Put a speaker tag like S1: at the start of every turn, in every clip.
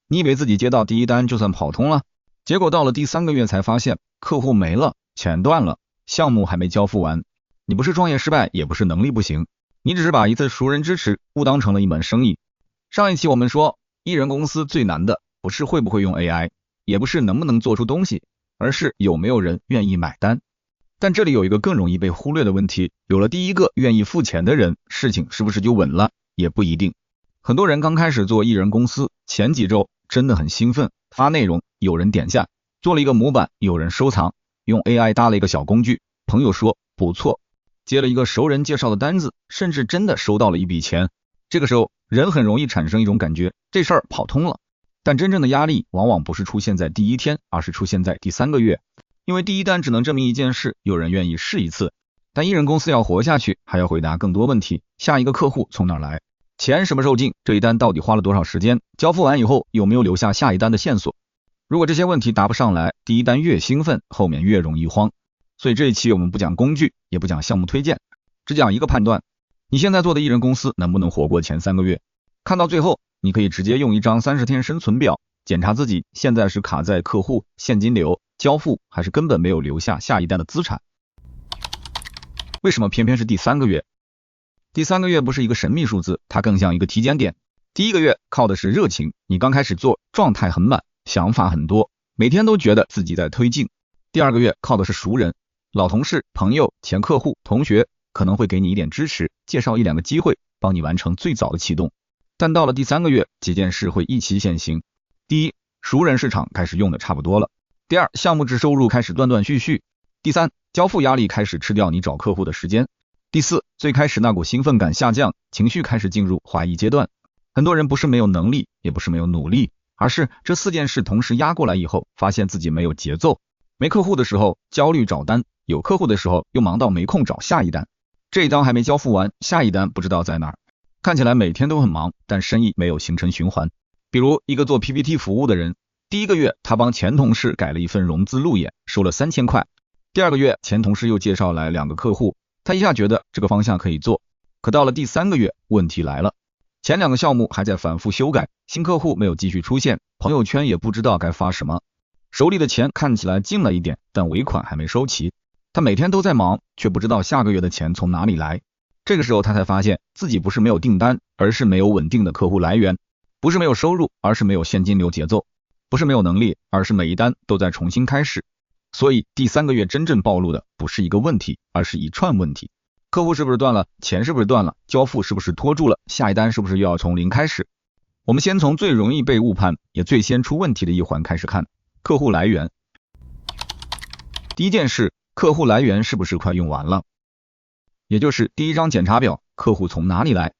S1: 你以为自己接到第一单就算跑通了，结果到了第3个月才发现客户没了，钱断了，项目还没交付完。你不是创业失败，也不是能力不行，你只是把一次熟人支持误当成了一门生意。上一期我们说，艺人公司最难的不是会不会用 AI， 也不是能不能做出东西，而是有没有人愿意买单。但这里有一个更容易被忽略的问题，有了第一个愿意付钱的人，事情是不是就稳了？也不一定。很多人刚开始做艺人公司，前几周真的很兴奋，发内容有人点赞，做了一个模板有人收藏，用 AI 搭了一个小工具，朋友说不错，接了一个熟人介绍的单子，甚至真的收到了一笔钱。这个时候人很容易产生一种感觉，这事儿跑通了。但真正的压力往往不是出现在第一天，而是出现在第3个月。因为第一单只能证明一件事，有人愿意试一次，但艺人公司要活下去，还要回答更多问题。下一个客户从哪儿来？钱什么时候进？这一单到底花了多少时间？交付完以后有没有留下下一单的线索？如果这些问题答不上来，第一单越兴奋，后面越容易慌。所以这一期我们不讲工具，也不讲项目推荐，只讲一个判断：你现在做的艺人公司能不能活过前3个月？看到最后，你可以直接用一张30天生存表检查自己现在是卡在客户、现金流、交付，还是根本没有留下下一单的资产。为什么偏偏是第3个月？第3个月不是一个神秘数字，它更像一个体检点。第1个月靠的是热情，你刚开始做，状态很满，想法很多，每天都觉得自己在推进。第2个月靠的是熟人，老同事、朋友、前客户、同学可能会给你一点支持，介绍1、2个机会，帮你完成最早的启动。但到了第3个月，几件事会一起现形。第一，熟人市场开始用的差不多了。第二，项目制收入开始断断续续。第三，交付压力开始吃掉你找客户的时间。第四，最开始那股兴奋感下降，情绪开始进入怀疑阶段。很多人不是没有能力，也不是没有努力，而是这4件事同时压过来以后，发现自己没有节奏。没客户的时候焦虑找单，有客户的时候又忙到没空找下一单。这一单还没交付完，下一单不知道在哪儿。看起来每天都很忙，但生意没有形成循环。比如一个做 PPT 服务的人，第1个月他帮前同事改了一份融资路演，收了3000块。第2个月前同事又介绍来2个客户，他一下觉得这个方向可以做。可到了第3个月，问题来了，前2个项目还在反复修改，新客户没有继续出现，朋友圈也不知道该发什么，手里的钱看起来进了一点，但尾款还没收齐。他每天都在忙，却不知道下个月的钱从哪里来。这个时候他才发现自己不是没有订单，而是没有稳定的客户来源；不是没有收入，而是没有现金流节奏；不是没有能力，而是每一单都在重新开始。所以第3个月真正暴露的不是一个问题，而是一串问题。客户是不是断了？钱是不是断了？交付是不是拖住了？下一单是不是又要从零开始？我们先从最容易被误判，也最先出问题的一环开始看，客户来源。第一件事，客户来源是不是快用完了？也就是第1张检查表，客户从哪里来？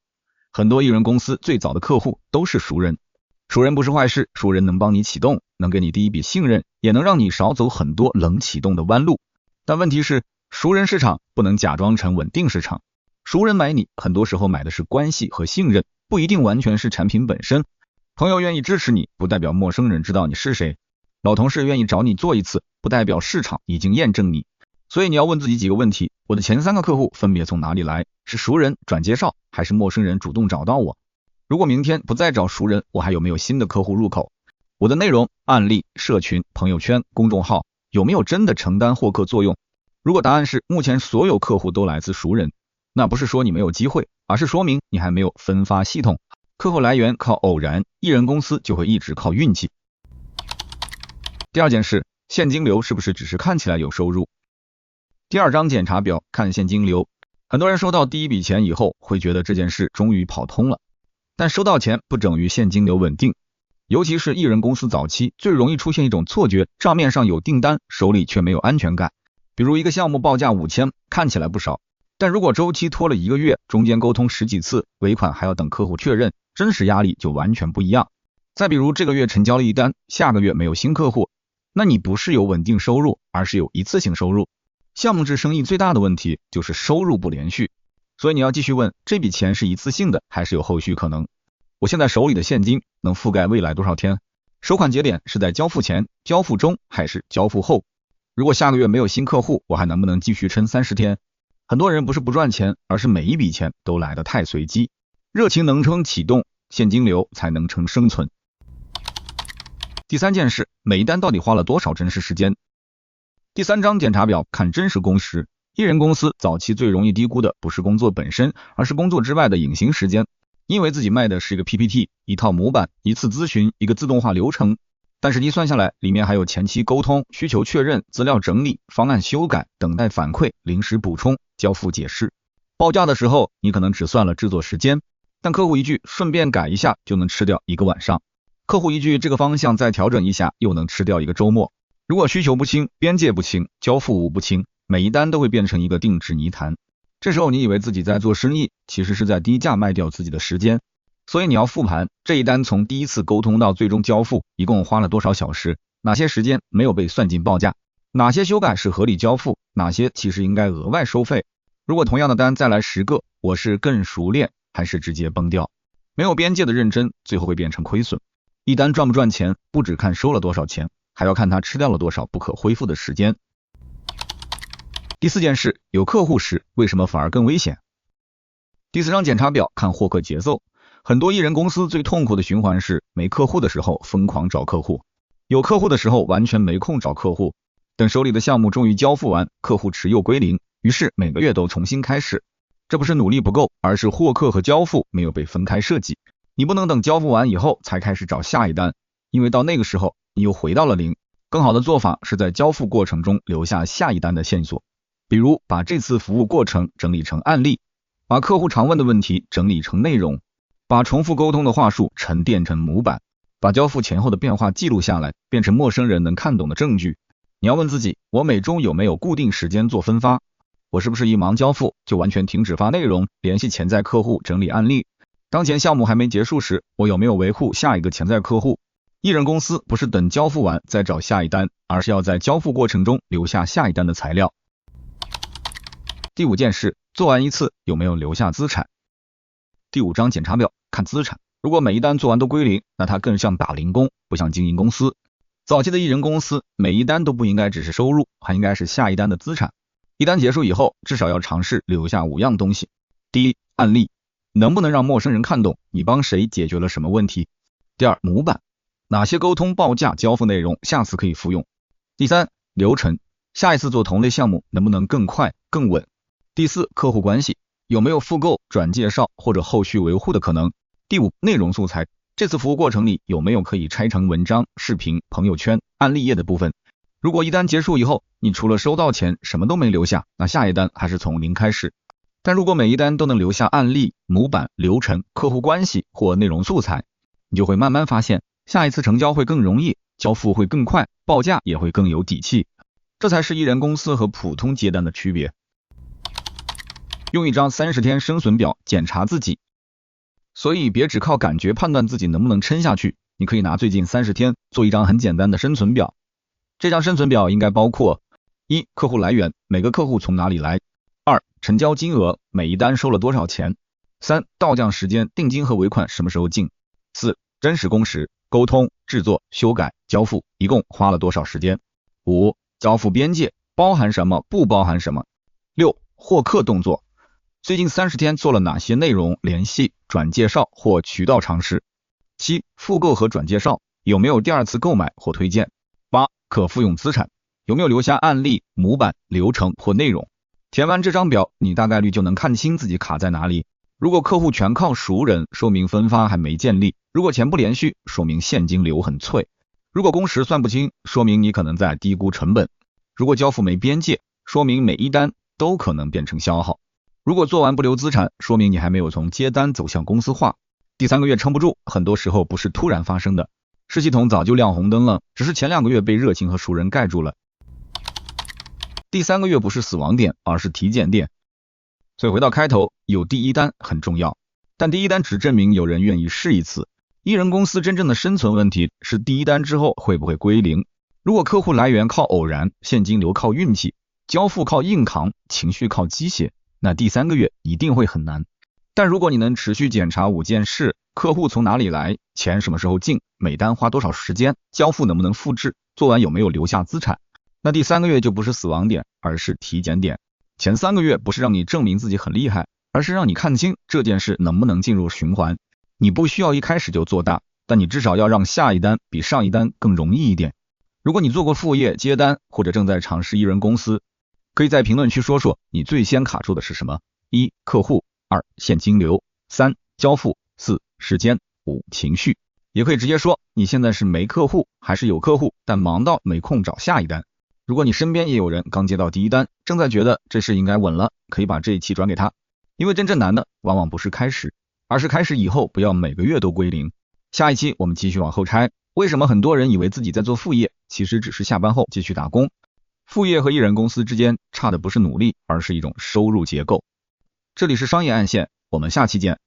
S1: 很多艺人公司最早的客户都是熟人。熟人不是坏事，熟人能帮你启动，能给你第一笔信任，也能让你少走很多冷启动的弯路。但问题是，熟人市场不能假装成稳定市场。熟人买你，很多时候买的是关系和信任，不一定完全是产品本身。朋友愿意支持你，不代表陌生人知道你是谁。老同事愿意找你做一次，不代表市场已经验证你。所以你要问自己几个问题，我的前3个客户分别从哪里来？是熟人转介绍，还是陌生人主动找到我？如果明天不再找熟人，我还有没有新的客户入口？我的内容、案例、社群、朋友圈、公众号有没有真的承担获客作用？如果答案是目前所有客户都来自熟人，那不是说你没有机会，而是说明你还没有分发系统。客户来源靠偶然，艺人公司就会一直靠运气。第2件事，现金流是不是只是看起来有收入？第2张检查表看现金流。很多人收到第1笔钱以后，会觉得这件事终于跑通了。但收到钱不等于现金流稳定，尤其是艺人公司早期，最容易出现一种错觉，账面上有订单，手里却没有安全感。比如一个项目报价5000，看起来不少，但如果周期拖了1个月，中间沟通10几次，尾款还要等客户确认，真实压力就完全不一样。再比如这个月成交了1单，下个月没有新客户，那你不是有稳定收入，而是有一次性收入。项目制生意最大的问题就是收入不连续，所以你要继续问，这笔钱是一次性的还是有后续可能？我现在手里的现金能覆盖未来多少天？收款节点是在交付前、交付中还是交付后？如果下个月没有新客户，我还能不能继续撑30天？很多人不是不赚钱，而是每一笔钱都来得太随机。热情能撑启动，现金流才能撑生存。第三件事，每一单到底花了多少真实时间？第三张检查表看真实工时。艺人公司早期最容易低估的不是工作本身，而是工作之外的隐形时间。因为自己卖的是一个 PPT， 一套模板，一次咨询，一个自动化流程，但实际算下来，里面还有前期沟通、需求确认、资料整理、方案修改、等待反馈、临时补充、交付解释。报价的时候，你可能只算了制作时间，但客户一句顺便改一下就能吃掉一个晚上，客户一句这个方向再调整一下又能吃掉一个周末。如果需求不清、边界不清、交付物不清，每一单都会变成一个定制泥潭。这时候你以为自己在做生意，其实是在低价卖掉自己的时间。所以你要复盘，这一单从第一次沟通到最终交付，一共花了多少小时，哪些时间没有被算进报价，哪些修改是合理交付，哪些其实应该额外收费。如果同样的单再来10个，我是更熟练还是直接崩掉？没有边界的认真，最后会变成亏损。一单赚不赚钱，不只看收了多少钱，还要看它吃掉了多少不可恢复的时间。第四件事，有客户时为什么反而更危险？第四张检查表看获客节奏。很多艺人公司最痛苦的循环是没客户的时候疯狂找客户，有客户的时候完全没空找客户，等手里的项目终于交付完，客户池又归零，于是每个月都重新开始。这不是努力不够，而是获客和交付没有被分开设计。你不能等交付完以后才开始找下一单，因为到那个时候你又回到了零。更好的做法是在交付过程中留下下一单的线索，比如把这次服务过程整理成案例，把客户常问的问题整理成内容，把重复沟通的话术沉淀成模板，把交付前后的变化记录下来，变成陌生人能看懂的证据。你要问自己，我每周有没有固定时间做分发？我是不是一忙交付就完全停止发内容，联系潜在客户，整理案例？当前项目还没结束时，我有没有维护下一个潜在客户？艺人公司不是等交付完再找下一单，而是要在交付过程中留下下一单的材料。第五件事，做完一次有没有留下资产？第五张检查表看资产，如果每一单做完都归零，那它更像打零工，不像经营公司。早期的艺人公司，每一单都不应该只是收入，还应该是下一单的资产。一单结束以后，至少要尝试留下5样东西。第一，案例，能不能让陌生人看懂你帮谁解决了什么问题？第二，模板，哪些沟通、报价、交付内容下次可以复用？第三，流程，下一次做同类项目能不能更快、更稳？第四，客户关系，有没有复购、转介绍或者后续维护的可能？第五，内容素材，这次服务过程里有没有可以拆成文章、视频、朋友圈、案例页的部分？如果一单结束以后，你除了收到钱什么都没留下，那下一单还是从零开始。但如果每一单都能留下案例、模板、流程、客户关系或内容素材，你就会慢慢发现，下一次成交会更容易，交付会更快，报价也会更有底气。这才是艺人公司和普通接单的区别。用一张30天生存表检查自己，所以别只靠感觉判断自己能不能撑下去，你可以拿最近30天做一张很简单的生存表。这张生存表应该包括： 1. 客户来源，每个客户从哪里来； 2. 成交金额，每一单收了多少钱； 3. 到账时间，定金和尾款什么时候进； 4. 真实工时，沟通、制作、修改、交付一共花了多少时间； 5. 交付边界，包含什么，不包含什么； 6. 获客动作，最近30天做了哪些内容、联系、转介绍或渠道尝试； 7. 复购和转介绍，有没有第2次购买或推荐； 8. 可复用资产，有没有留下案例、模板、流程或内容。填完这张表，你大概率就能看清自己卡在哪里。如果客户全靠熟人，说明分发还没建立；如果钱不连续，说明现金流很脆；如果工时算不清，说明你可能在低估成本；如果交付没边界，说明每一单都可能变成消耗；如果做完不留资产，说明你还没有从接单走向公司化。第3个月撑不住，很多时候不是突然发生的，是系统早就亮红灯了，只是前2个月被热情和熟人盖住了。第3个月不是死亡点，而是体检点。所以回到开头，有第一单很重要，但第一单只证明有人愿意试一次。艺人公司真正的生存问题是第一单之后会不会归零。如果客户来源靠偶然，现金流靠运气，交付靠硬扛，情绪靠鸡血，那第3个月一定会很难。但如果你能持续检查5件事，客户从哪里来，钱什么时候进，每单花多少时间，交付能不能复制，做完有没有留下资产，那第3个月就不是死亡点，而是体检点。前3个月不是让你证明自己很厉害，而是让你看清这件事能不能进入循环。你不需要一开始就做大，但你至少要让下一单比上一单更容易一点。如果你做过副业接单，或者正在尝试一人公司，可以在评论区说说你最先卡住的是什么：1. 客户， 2. 现金流， 3. 交付， 4. 时间， 5. 情绪。也可以直接说你现在是没客户还是有客户，但忙到没空找下一单。如果你身边也有人刚接到第一单，正在觉得这事应该稳了，可以把这一期转给他。因为真正难的往往不是开始，而是开始以后不要每个月都归零。下一期我们继续往后拆，为什么很多人以为自己在做副业，其实只是下班后继续打工。副业和一人公司之间差的不是努力，而是一种收入结构。这里是商业暗线，我们下期见。